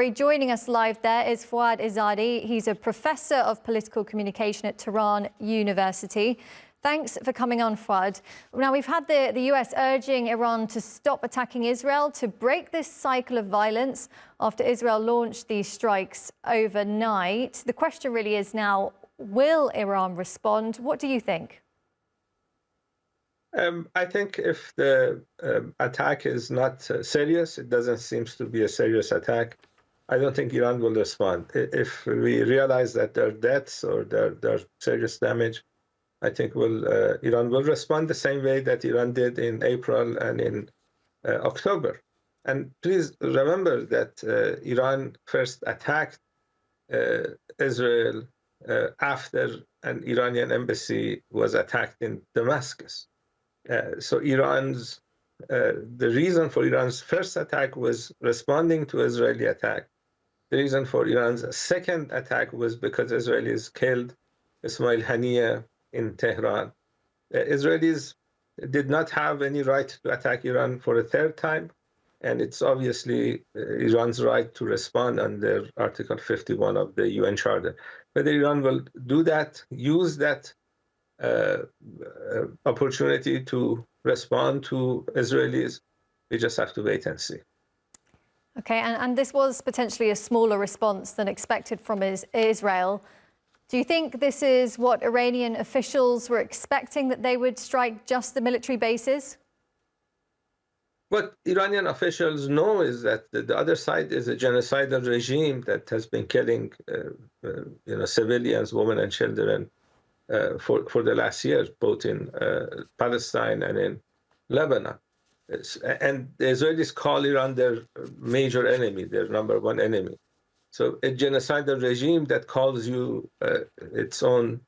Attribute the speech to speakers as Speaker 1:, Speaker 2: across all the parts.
Speaker 1: story. Joining us live there is Foad Izadi. He's a professor of political communication at Tehran University. Thanks for coming on, Foad. Now, we've had the US urging Iran to stop attacking Israel, to break this cycle of violence after Israel launched these strikes overnight. The question really is now, will Iran respond? What do you think?
Speaker 2: I think if the attack is not serious, it doesn't seem to be a serious attack, I don't think Iran will respond. If we realize that there are deaths or there are serious damage, I think Iran will respond the same way that Iran did in April and in October. And please remember that Iran first attacked Israel after an Iranian embassy was attacked in Damascus. So the reason for Iran's first attack was responding to Israeli attack. The reason for Iran's second attack was because Israelis killed Ismail Haniyeh in Tehran. Israelis did not have any right to attack Iran for a third time, and it's obviously Iran's right to respond under Article 51 of the UN Charter. Whether Iran will do that, use that opportunity to respond to Israelis, we just have to wait and see.
Speaker 1: Okay, and this was potentially a smaller response than expected from Israel. Do you think this is what Iranian officials were expecting, that they would strike just the military bases?
Speaker 2: What Iranian officials know is that the other side is a genocidal regime that has been killing civilians, women and children for the last years, both in Palestine and in Lebanon. And the Israelis call Iran their major enemy, their number one enemy. So a genocidal regime that calls you its own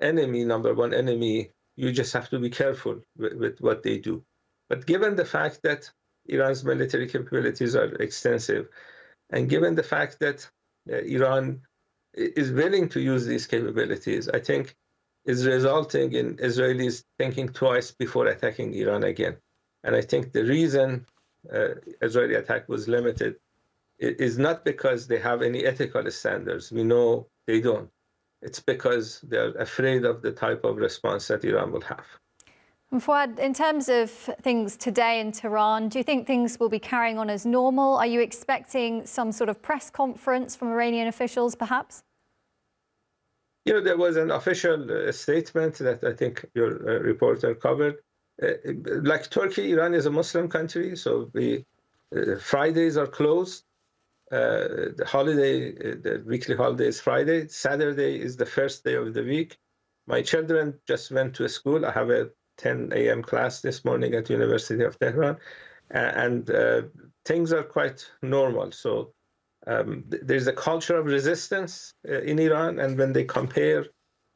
Speaker 2: enemy, number one enemy, you just have to be careful with what they do. But given the fact that Iran's military capabilities are extensive, and given the fact that Iran is willing to use these capabilities, I think is resulting in Israelis thinking twice before attacking Iran again. And I think the reason Israeli attack was limited is not because they have any ethical standards. We know they don't. It's because they're afraid of the type of response that Iran will have.
Speaker 1: And Foad, in terms of things today in Tehran, do you think things will be carrying on as normal? Are you expecting some sort of press conference from Iranian officials, perhaps?
Speaker 2: There was an official statement that I think your reporter covered. Like Turkey, Iran is a Muslim country, so Fridays are closed. The weekly holiday is Friday. Saturday is the first day of the week. My children just went to school. I have a 10 a.m. class this morning at University of Tehran, and things are quite normal. So there's a culture of resistance in Iran, and when they compare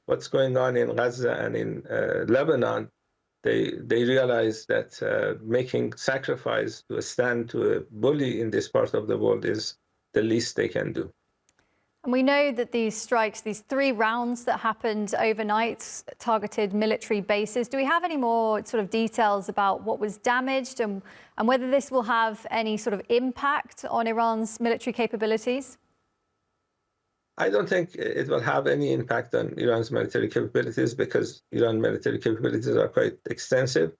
Speaker 2: what's going on in Gaza and in Lebanon, they realize that making sacrifice to stand to a bully in this part of the world is the least they can do.
Speaker 1: And we know that these strikes, these 3 rounds that happened overnight, targeted military bases. Do we have any more sort of details about what was damaged and whether this will have any sort of impact on Iran's military capabilities?
Speaker 2: I don't think it will have any impact on Iran's military capabilities because Iran's military capabilities are quite extensive.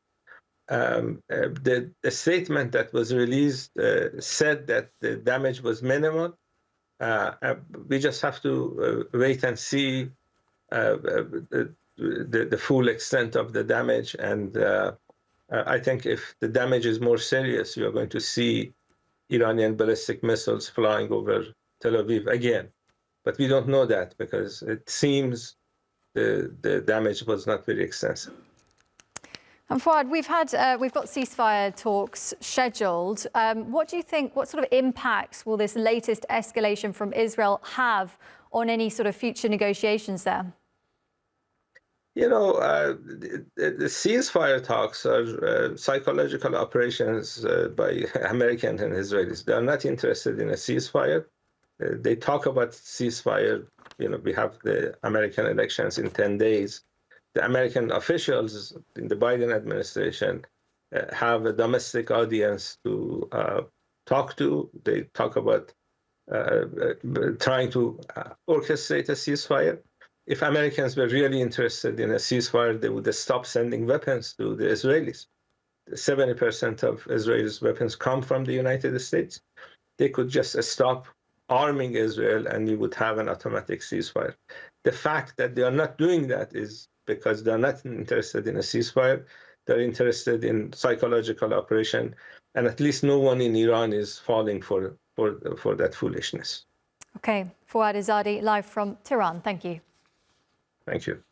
Speaker 2: The statement that was released said that the damage was minimal. We just have to wait and see the full extent of the damage. And I think if the damage is more serious, you're going to see Iranian ballistic missiles flying over Tel Aviv again. But we don't know that because it seems the damage was not very extensive.
Speaker 1: And Foad, we've got ceasefire talks scheduled. What do you think, what sort of impacts will this latest escalation from Israel have on any sort of future negotiations there?
Speaker 2: The ceasefire talks are psychological operations by Americans and Israelis. They are not interested in a ceasefire. They talk about ceasefire. We have the American elections in 10 days. The American officials in the Biden administration have a domestic audience to talk to. They talk about trying to orchestrate a ceasefire. If Americans were really interested in a ceasefire, they would stop sending weapons to the Israelis. 70% of Israel's weapons come from the United States. They could just stop arming Israel and you would have an automatic ceasefire. The fact that they are not doing that is because they're not interested in a ceasefire. They're interested in psychological operation. And at least no one in Iran is falling for that foolishness.
Speaker 1: Okay, Foad Izadi, live from Tehran. Thank you.
Speaker 2: Thank you.